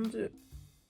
Dieu,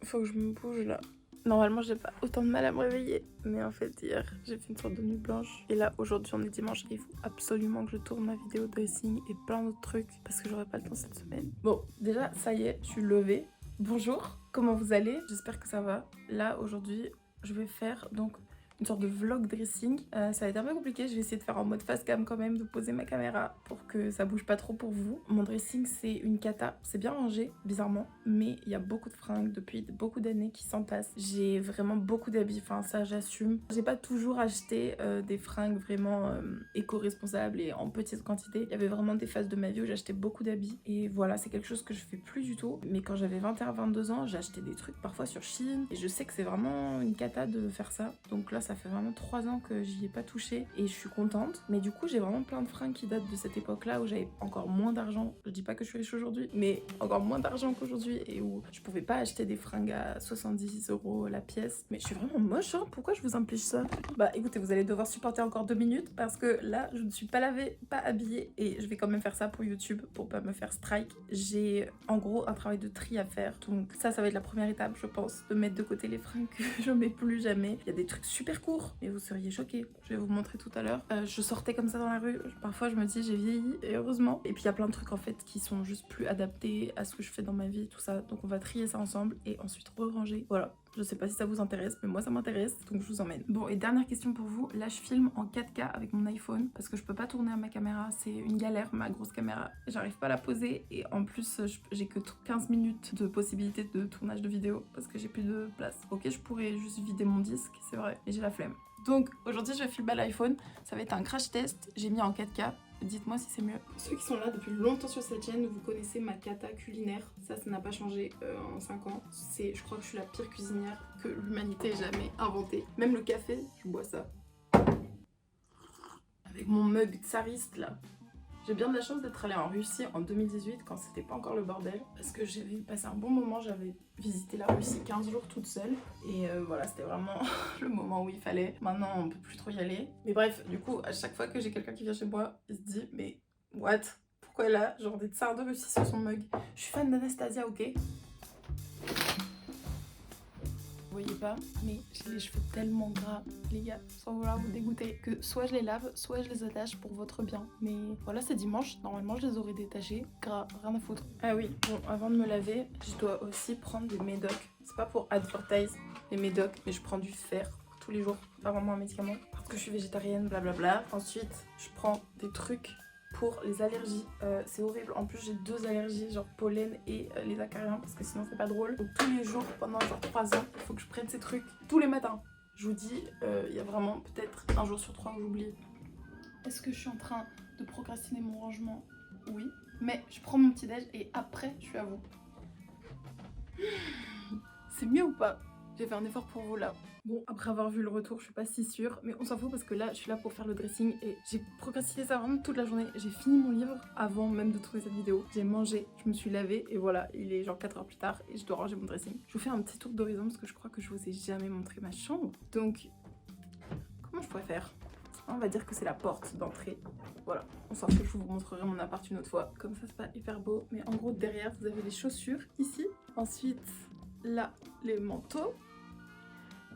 faut que je me bouge là. Normalement, j'ai pas autant de mal à me réveiller. Mais en fait, hier, j'ai fait une sorte de nuit blanche. Et là, aujourd'hui, on est dimanche. Et il faut absolument que je tourne ma vidéo dressing et plein d'autres trucs. Parce que j'aurai pas le temps cette semaine. Bon, déjà, ça y est, je suis levée. Bonjour, comment vous allez? J'espère que ça va. Là, aujourd'hui, je vais faire donc une sorte de vlog dressing. Ça va être un peu compliqué, je vais essayer de faire en mode face cam quand même, de poser ma caméra pour que ça bouge pas trop pour vous. Mon dressing, c'est une cata, c'est bien rangé, bizarrement, mais il y a beaucoup de fringues depuis beaucoup d'années qui s'entassent. J'ai vraiment beaucoup d'habits, enfin ça j'assume. J'ai pas toujours acheté des fringues vraiment éco-responsables et en petite quantité. Il y avait vraiment des phases de ma vie où j'achetais beaucoup d'habits et voilà, c'est quelque chose que je fais plus du tout. Mais quand j'avais 21-22 ans, j'ai acheté des trucs parfois sur Shein et je sais que c'est vraiment une cata de faire ça. Donc là, ça fait vraiment 3 ans que j'y ai pas touché et je suis contente. Mais du coup, j'ai vraiment plein de fringues qui datent de cette époque-là où j'avais encore moins d'argent. Je dis pas que je suis riche aujourd'hui, mais encore moins d'argent qu'aujourd'hui et où je pouvais pas acheter des fringues à 70 € la pièce. Mais je suis vraiment moche, hein. Pourquoi je vous inflige ça? Bah écoutez, vous allez devoir supporter encore 2 minutes parce que là, je ne suis pas lavée, pas habillée et je vais quand même faire ça pour YouTube pour pas me faire strike. J'ai en gros un travail de tri à faire. Donc ça va être la première étape, je pense, de mettre de côté les fringues que je mets plus jamais. Il y a des trucs super court, mais vous seriez choqués. Je vais vous montrer tout à l'heure. Je sortais comme ça dans la rue. Parfois, je me dis j'ai vieilli et heureusement. Et puis il y a plein de trucs en fait qui sont juste plus adaptés à ce que je fais dans ma vie, tout ça. Donc on va trier ça ensemble et ensuite re-ranger. Voilà. Je sais pas si ça vous intéresse, mais moi ça m'intéresse, donc je vous emmène. Bon, et dernière question pour vous. Là, je filme en 4K avec mon iPhone parce que je peux pas tourner à ma caméra. C'est une galère, ma grosse caméra. J'arrive pas à la poser et en plus, j'ai que 15 minutes de possibilité de tournage de vidéo parce que j'ai plus de place. Ok, je pourrais juste vider mon disque, c'est vrai, mais j'ai la flemme. Donc aujourd'hui, je vais filmer à l'iPhone. Ça va être un crash test. J'ai mis en 4K. Dites-moi si c'est mieux. Ceux qui sont là depuis longtemps sur cette chaîne, vous connaissez ma cata culinaire. Ça n'a pas changé en 5 ans. Je crois que je suis la pire cuisinière que l'humanité ait jamais inventée. Même le café, je bois ça. Avec mon mug tsariste là. J'ai bien de la chance d'être allée en Russie en 2018 quand c'était pas encore le bordel. Parce que j'avais passé un bon moment, j'avais visité la Russie 15 jours toute seule. Et voilà, c'était vraiment le moment où il fallait. Maintenant, on peut plus trop y aller. Mais bref, du coup, à chaque fois que j'ai quelqu'un qui vient chez moi, il se dit, mais what? Pourquoi elle a genre des tsars de Russie sur son mug? Je suis fan d'Anastasia, ok? Vous voyez pas, mais j'ai les cheveux tellement gras, les gars, sans vouloir vous dégoûter, que soit je les lave, soit je les attache pour votre bien. Mais voilà, c'est dimanche, normalement je les aurais détachés, gras, rien à foutre. Ah oui, bon, avant de me laver, je dois aussi prendre des médocs. C'est pas pour advertise les médocs, mais je prends du fer tous les jours, pas vraiment un médicament, parce que je suis végétarienne, blablabla. Ensuite, je prends des trucs pour les allergies. C'est horrible, en plus j'ai 2 allergies, genre pollen et les acariens, parce que sinon c'est pas drôle. Donc tous les jours, pendant genre 3 ans, il faut que je prenne ces trucs tous les matins. Je vous dis, il y a vraiment peut-être un jour sur 3 où j'oublie. Est-ce que je suis en train de procrastiner mon rangement? Oui, mais je prends mon petit déj et après je suis à vous. C'est mieux ou pas? J'ai fait un effort pour vous là. Bon, après avoir vu le retour, je suis pas si sûre, mais on s'en fout parce que là, je suis là pour faire le dressing et j'ai procrastiné ça vraiment toute la journée. J'ai fini mon livre avant même de tourner cette vidéo. J'ai mangé, je me suis lavée et voilà, il est genre 4 heures plus tard et je dois ranger mon dressing. Je vous fais un petit tour d'horizon parce que je crois que je vous ai jamais montré ma chambre. Donc, comment je pourrais faire? On va dire que c'est la porte d'entrée. Voilà, on s'en fout, je vous montrerai mon appart une autre fois. Comme ça, c'est pas hyper beau, mais en gros, derrière, vous avez les chaussures ici. Ensuite, là, les manteaux.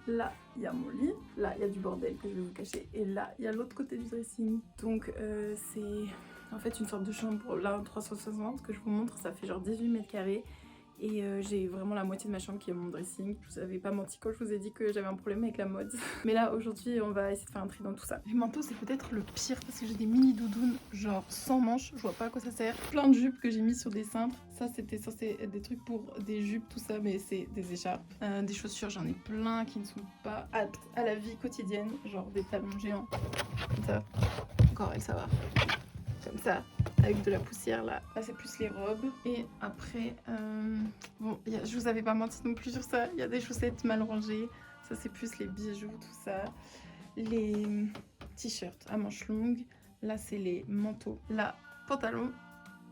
Là, il y a mon lit, là, il y a du bordel que je vais vous cacher, et là, il y a l'autre côté du dressing. Donc, c'est en fait une sorte de chambre, là, en 360, que je vous montre, ça fait genre 18 mètres carrés. Et j'ai vraiment la moitié de ma chambre qui est mon dressing. Je vous avais pas menti quand je vous ai dit que j'avais un problème avec la mode. Mais là, aujourd'hui, on va essayer de faire un tri dans tout ça. Les manteaux, c'est peut-être le pire parce que j'ai des mini doudounes, genre sans manches. Je vois pas à quoi ça sert. Plein de jupes que j'ai mis sur des cintres. Ça, c'était censé être des trucs pour des jupes, tout ça, mais c'est des écharpes. Des chaussures, j'en ai plein qui ne sont pas aptes à la vie quotidienne. Genre des talons géants. Comme ça. Encore elle, ça va. Comme ça, avec de la poussière là. Là, c'est plus les robes. Et après, bon, je vous avais pas menti non plus sur ça. Il y a des chaussettes mal rangées. Ça, c'est plus les bijoux, tout ça. Les t-shirts à manches longues. Là, c'est les manteaux. Là, pantalon.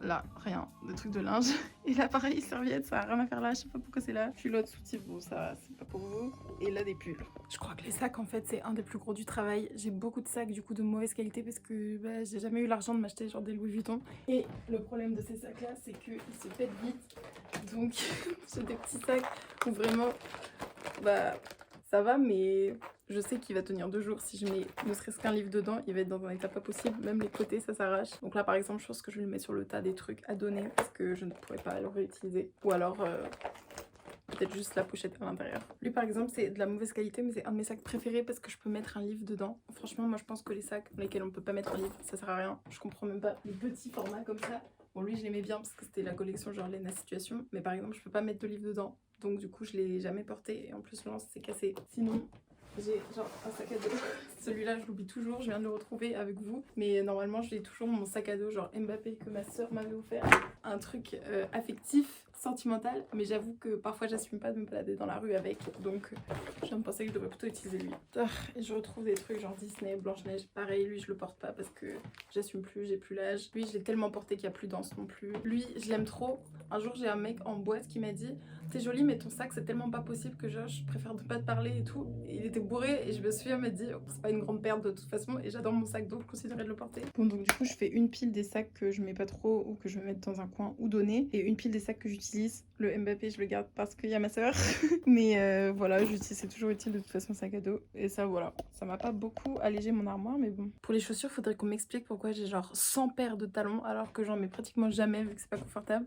là, rien, des trucs de linge. Et là, pareil, serviette, ça a rien à faire là, je sais pas pourquoi c'est là. Culotte, soutif, bon, ça, c'est pas pour vous. Et là, des pulls. Je crois que les sacs, en fait, c'est un des plus gros du travail. J'ai beaucoup de sacs, du coup, de mauvaise qualité parce que bah, j'ai jamais eu l'argent de m'acheter genre des Louis Vuitton. Et le problème de ces sacs-là, c'est qu'ils se pètent vite. Donc, j'ai des petits sacs où vraiment, bah, ça va, mais je sais qu'il va tenir 2 jours. Si je mets ne serait-ce qu'un livre dedans, il va être dans un état pas possible. Même les côtés, ça s'arrache. Donc là, par exemple, je pense que je vais le mettre sur le tas des trucs à donner parce que je ne pourrais pas le réutiliser. Ou alors, peut-être juste la pochette à l'intérieur. Lui, par exemple, c'est de la mauvaise qualité, mais c'est un de mes sacs préférés parce que je peux mettre un livre dedans. Franchement, moi, je pense que les sacs dans lesquels on peut pas mettre un livre, ça sert à rien. Je comprends même pas. Les petits formats comme ça. Bon, lui, je l'aimais bien parce que c'était la collection genre Lena Situation. Mais par exemple, je peux pas mettre de livre dedans. Donc, du coup, je l'ai jamais porté. Et en plus, le lance s'est cassé. Sinon, j'ai genre un sac à dos. Celui-là, je l'oublie toujours. Je viens de le retrouver avec vous. Mais normalement, je l'ai toujours mon sac à dos, genre Mbappé, que ma soeur m'avait offert. Un truc affectif, sentimental. Mais j'avoue que parfois, j'assume pas de me balader dans la rue avec. Donc, je viens de penser que je devrais plutôt utiliser lui. Et je retrouve des trucs genre Disney, Blanche-Neige. Pareil, lui, je le porte pas parce que j'assume plus, j'ai plus l'âge. Lui, je l'ai tellement porté qu'il y a plus danse non plus. Lui, je l'aime trop. Un jour, j'ai un mec en boîte qui m'a dit: t'es jolie, mais ton sac, c'est tellement pas possible que genre, je préfère ne pas te parler et tout. Et il était bourré et je me souviens m'être dit: oh, c'est pas une grande perte de toute façon. Et j'adore mon sac, donc je considérais de le porter. Bon, donc du coup, je fais une pile des sacs que je mets pas trop ou que je vais mettre dans un coin ou donner. Et une pile des sacs que j'utilise. Le Mbappé, je le garde parce qu'il y a ma soeur. Mais voilà, c'est toujours utile de toute façon, sac à dos. Et ça, voilà. Ça m'a pas beaucoup allégé mon armoire, mais bon. Pour les chaussures, faudrait qu'on m'explique pourquoi j'ai genre 100 paires de talons alors que j'en mets pratiquement jamais vu que c'est pas confortable.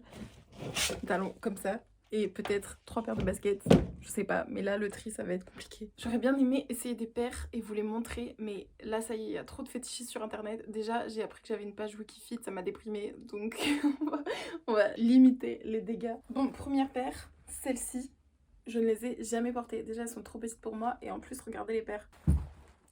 Talons comme ça. Et peut-être 3 paires de baskets, je sais pas, mais là le tri ça va être compliqué. J'aurais bien aimé essayer des paires et vous les montrer, mais là ça y est, il y a trop de fétichistes sur internet. Déjà j'ai appris que j'avais une page Wikifit, ça m'a déprimée, donc on va limiter les dégâts. Bon, première paire, celle-ci, je ne les ai jamais portées. Déjà elles sont trop petites pour moi et en plus regardez les paires.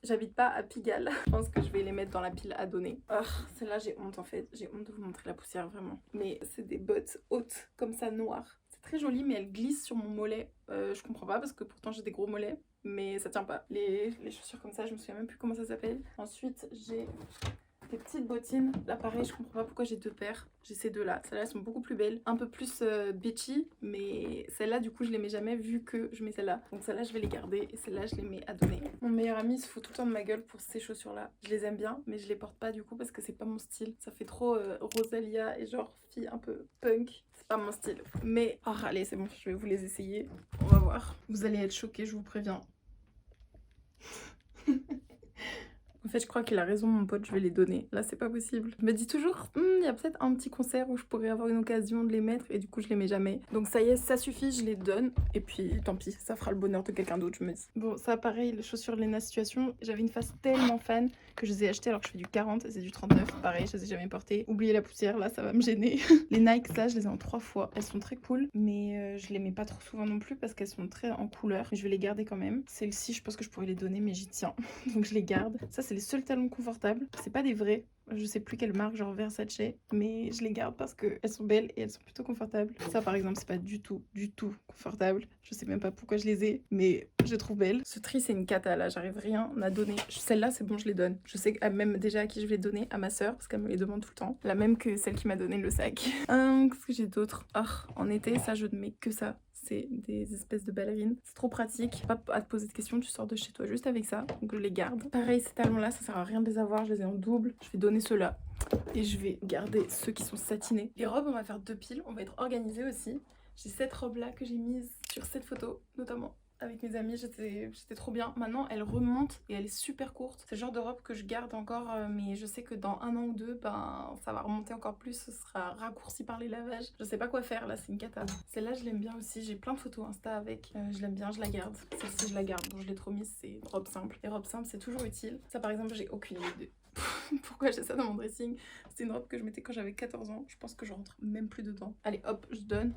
J'habite pas à Pigalle. Je pense que je vais les mettre dans la pile à donner. Oh, celle-là, j'ai honte en fait. J'ai honte de vous montrer la poussière, vraiment. Mais c'est des bottes hautes, comme ça, noires. C'est très joli, mais elles glissent sur mon mollet. Je comprends pas parce que pourtant j'ai des gros mollets. Mais ça tient pas. Les chaussures comme ça, je me souviens même plus comment ça s'appelle. Ensuite, j'ai des petites bottines. Là, pareil, je comprends pas pourquoi j'ai 2 paires. J'ai ces deux-là. Celles-là, elles sont beaucoup plus belles. Un peu plus beachy. Mais celles-là, du coup, je les mets jamais vu que je mets celles-là. Donc celles-là, je vais les garder. Et celles-là, je les mets à donner. Mon meilleur ami se fout tout le temps de ma gueule pour ces chaussures-là. Je les aime bien, mais je les porte pas du coup parce que c'est pas mon style. Ça fait trop Rosalia et genre fille un peu punk. C'est pas mon style. Mais, oh, allez, c'est bon, je vais vous les essayer. On va voir. Vous allez être choqués, je vous préviens. En fait, je crois qu'il a raison, mon pote, je vais les donner. Là, c'est pas possible. Je me dis toujours, il y a peut-être un petit concert où je pourrais avoir une occasion de les mettre et du coup, je les mets jamais. Donc ça y est, ça suffit, je les donne. Et puis, tant pis, ça fera le bonheur de quelqu'un d'autre, je me dis. Bon, ça, pareil, les chaussures Lena Situation, j'avais une phase tellement fan que je les ai achetées alors que je fais du 40 et c'est du 39. Pareil, je les ai jamais portées. Oubliez la poussière, là, ça va me gêner. Les Nike, ça, je les ai en 3 fois. Elles sont très cool, mais je les mets pas trop souvent non plus parce qu'elles sont très en couleur. Mais je vais les garder quand même. Celles-ci, je pense que je pourrais les donner, mais j'y tiens. Donc je les garde. Ça, c'est les seuls talons confortables. C'est pas des vrais. Je sais plus quelle marque, genre Versace, mais je les garde parce qu'elles sont belles et elles sont plutôt confortables. Ça, par exemple, c'est pas du tout confortable. Je sais même pas pourquoi je les ai, mais je les trouve belles. Ce tri, c'est une cata, là. J'arrive rien à donner. Celle-là, c'est bon, je les donne. Je sais même déjà à qui je vais les donner, à ma soeur, parce qu'elle me les demande tout le temps. La même que celle qui m'a donné le sac. Qu'est-ce que j'ai d'autre? En été, ça, je ne mets que ça. C'est des espèces de ballerines. C'est trop pratique. Pas à te poser de questions, tu sors de chez toi juste avec ça. Donc je les garde. Pareil, ces talons-là, ça sert à rien de les avoir. Je les ai en double. Je vais donner ceux-là. Et je vais garder ceux qui sont satinés. Les robes, on va faire 2 piles. On va être organisé aussi. J'ai cette robe-là que j'ai mise sur cette photo, notamment. Avec mes amis, j'étais trop bien. Maintenant, elle remonte et elle est super courte. C'est le genre de robe que je garde encore, mais je sais que dans 1 an ou 2, ben, ça va remonter encore plus. Ce sera raccourci par les lavages. Je sais pas quoi faire, là, c'est une cata. Celle-là, je l'aime bien aussi. J'ai plein de photos Insta avec. Je l'aime bien, je la garde. Celle-ci, je la garde. Bon, je l'ai trop mise, c'est une robe simple. Les robes simples, c'est toujours utile. Ça, par exemple, j'ai aucune idée pourquoi j'ai ça dans mon dressing. C'était une robe que je mettais quand j'avais 14 ans. Je pense que je rentre même plus dedans. Allez, hop, je donne.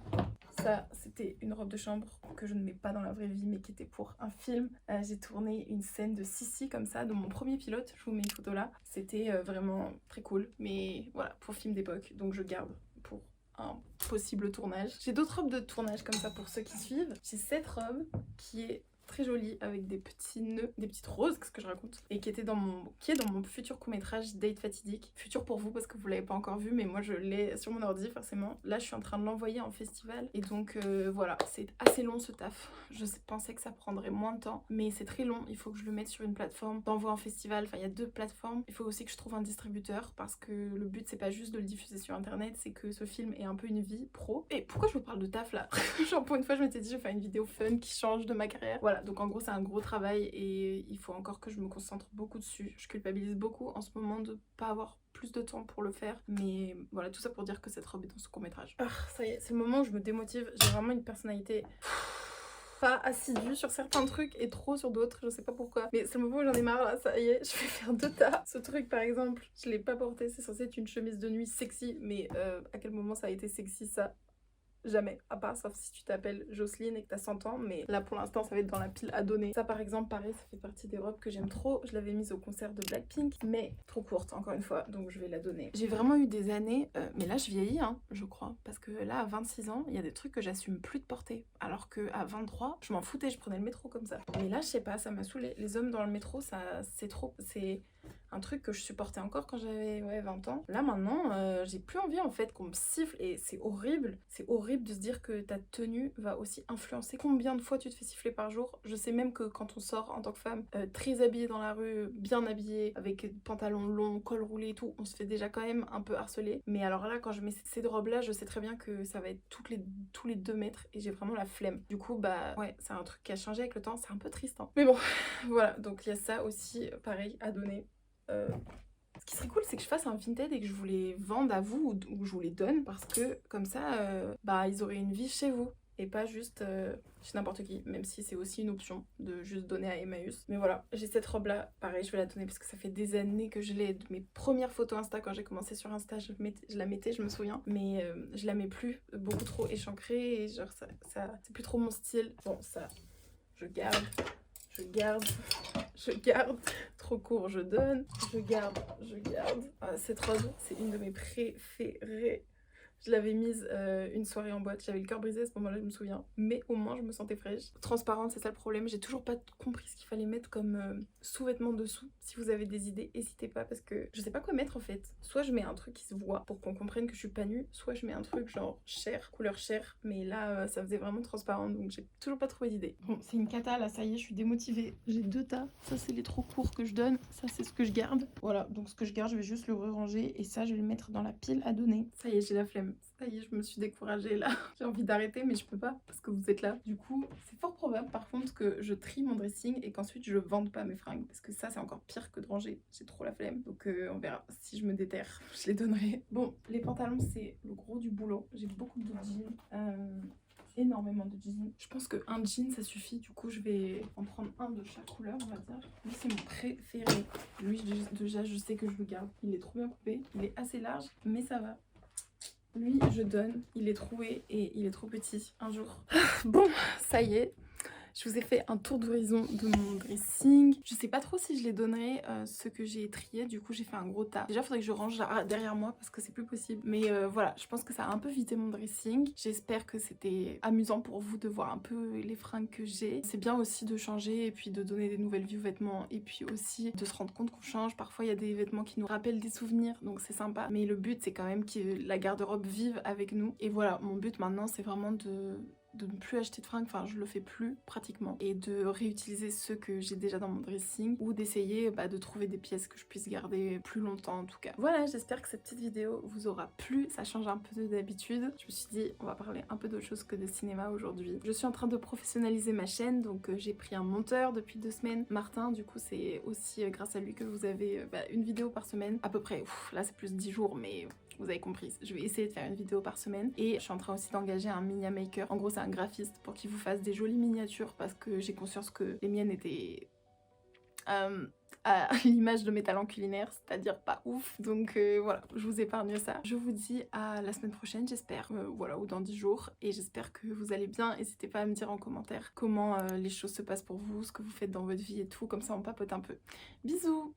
Ça, c'était une robe de chambre que je ne mets pas dans la vraie vie, mais qui était pour un film. J'ai tourné une scène de Sissi comme ça, de mon premier pilote. Je vous mets une photo là. C'était vraiment très cool. Mais voilà, pour film d'époque. Donc je garde pour un possible tournage. J'ai d'autres robes de tournage comme ça pour ceux qui suivent. J'ai cette robe qui est très jolie avec des petits nœuds, des petites roses, qu'est-ce que je raconte, et qui est dans mon futur court-métrage Date Fatidique. Futur pour vous parce que vous l'avez pas encore vu, mais moi je l'ai sur mon ordi forcément. Là je suis en train de l'envoyer en festival et donc voilà, c'est assez long ce taf. Je pensais que ça prendrait moins de temps, mais c'est très long. Il faut que je le mette sur une plateforme d'envoi en festival. Enfin, il y a 2 plateformes. Il faut aussi que je trouve un distributeur parce que le but c'est pas juste de le diffuser sur internet, c'est que ce film ait un peu une vie pro. Et pourquoi je vous parle de taf là? Genre pour une fois je m'étais dit je vais faire une vidéo fun qui change de ma carrière. Voilà, donc en gros c'est un gros travail et il faut encore que je me concentre beaucoup dessus. Je culpabilise beaucoup en ce moment de pas avoir plus de temps pour le faire, mais voilà, tout ça pour dire que cette robe est dans ce court-métrage. Ah, ça y est, c'est le moment où je me démotive. J'ai vraiment une personnalité pas assidue sur certains trucs et trop sur d'autres, je sais pas pourquoi, mais c'est le moment où j'en ai marre là, ça y est, je vais faire 2 tas. Ce truc par exemple, je l'ai pas porté, c'est censé être une chemise de nuit sexy, mais à quel moment ça a été sexy ça? Jamais, à part sauf si tu t'appelles Jocelyne et que t'as 100 ans, mais là pour l'instant ça va être dans la pile à donner. Ça par exemple, pareil, ça fait partie des robes que j'aime trop. Je l'avais mise au concert de Blackpink, mais trop courte encore une fois, donc je vais la donner. J'ai vraiment eu des années, mais là je vieillis hein, je crois, parce que là à 26 ans, il y a des trucs que j'assume plus de porter, alors que à 23, je m'en foutais, je prenais le métro comme ça. Mais là je sais pas, ça m'a saoulée. Les hommes dans le métro, ça c'est trop, c'est un truc que je supportais encore quand j'avais 20 ans. Là maintenant, j'ai plus envie en fait qu'on me siffle et c'est horrible. C'est horrible de se dire que ta tenue va aussi influencer combien de fois tu te fais siffler par jour. Je sais même que quand on sort en tant que femme, très habillée dans la rue, bien habillée, avec pantalon long, col roulé et tout, on se fait déjà quand même un peu harceler. Mais alors là, quand je mets ces robes là, je sais très bien que ça va être tous les 2 mètres et j'ai vraiment la flemme. Du coup, bah ouais, c'est un truc qui a changé avec le temps, c'est un peu triste hein. Mais bon, voilà, donc il y a ça aussi, pareil, à donner. Ce qui serait cool, c'est que je fasse un Vinted et que je vous les vende à vous ou je vous les donne parce que comme ça, bah ils auraient une vie chez vous et pas juste chez n'importe qui, même si c'est aussi une option de juste donner à Emmaüs. Mais voilà, j'ai cette robe là, pareil, je vais la donner parce que ça fait des années que je l'ai. De mes premières photos Insta, quand j'ai commencé sur Insta, je la mettais, je me souviens, mais je la mets plus, beaucoup trop échancrée et genre ça c'est plus trop mon style. Bon, ça, je garde. Trop court, je donne. Je garde. Ah, cette robe, c'est une de mes préférées. Je l'avais mise une soirée en boîte, j'avais le cœur brisé à ce moment-là, je me souviens. Mais au moins, je me sentais fraîche. Transparente, c'est ça le problème. J'ai toujours pas compris ce qu'il fallait mettre comme sous-vêtement dessous. Si vous avez des idées, n'hésitez pas parce que je sais pas quoi mettre en fait. Soit je mets un truc qui se voit pour qu'on comprenne que je suis pas nue, soit je mets un truc genre chair, couleur chair. Mais là, ça faisait vraiment transparent, donc j'ai toujours pas trouvé d'idée. Bon, c'est une cata là, ça y est, je suis démotivée. J'ai 2 tas. Ça, c'est les trop courts que je donne. Ça, c'est ce que je garde. Voilà, donc ce que je garde, je vais juste le ranger et ça, je vais le mettre dans la pile à donner. Ça y est, j'ai la flemme. Ça y est, je me suis découragée là. J'ai envie d'arrêter mais je peux pas parce que vous êtes là. Du coup, c'est fort probable par contre que je trie mon dressing et qu'ensuite je vende pas mes fringues. Parce que ça, c'est encore pire que de ranger. J'ai trop la flemme. Donc on verra. Si je me déterre, je les donnerai. Bon, les pantalons, c'est le gros du boulot. J'ai beaucoup de jeans. Énormément de jeans. Je pense qu'un jean ça suffit, du coup je vais en prendre un de chaque couleur on va dire. Lui c'est mon préféré. Lui déjà je sais que je le garde. Il est trop bien coupé, il est assez large mais ça va. Lui je donne, il est troué et il est trop petit un jour. Bon ça y est. Je vous ai fait un tour d'horizon de mon dressing. Je sais pas trop si je les donnerai ceux que j'ai triés. Du coup, j'ai fait un gros tas. Déjà, il faudrait que je range derrière moi parce que c'est plus possible. Mais voilà, je pense que ça a un peu vidé mon dressing. J'espère que c'était amusant pour vous de voir un peu les fringues que j'ai. C'est bien aussi de changer et puis de donner des nouvelles vies aux vêtements. Et puis aussi de se rendre compte qu'on change. Parfois, il y a des vêtements qui nous rappellent des souvenirs. Donc c'est sympa. Mais le but, c'est quand même que la garde-robe vive avec nous. Et voilà, mon but maintenant, c'est vraiment de ne plus acheter de fringues, enfin je le fais plus pratiquement, et de réutiliser ceux que j'ai déjà dans mon dressing ou d'essayer de trouver des pièces que je puisse garder plus longtemps en tout cas. Voilà, j'espère que cette petite vidéo vous aura plu, ça change un peu d'habitude. Je me suis dit on va parler un peu d'autre chose que de cinéma aujourd'hui. Je suis en train de professionnaliser ma chaîne, donc j'ai pris un monteur depuis 2 semaines, Martin, du coup c'est aussi grâce à lui que vous avez une vidéo par semaine, à peu près. Là c'est plus 10 jours mais vous avez compris, je vais essayer de faire une vidéo par semaine et je suis en train aussi d'engager un mini maker. En gros c'est un graphiste pour qu'il vous fasse des jolies miniatures parce que j'ai conscience que les miennes étaient à l'image de mes talents culinaires, c'est-à-dire pas ouf. Donc voilà, je vous épargne ça. Je vous dis à la semaine prochaine, j'espère, voilà, ou dans 10 jours. Et j'espère que vous allez bien. N'hésitez pas à me dire en commentaire comment les choses se passent pour vous, ce que vous faites dans votre vie et tout. Comme ça, on papote un peu. Bisous!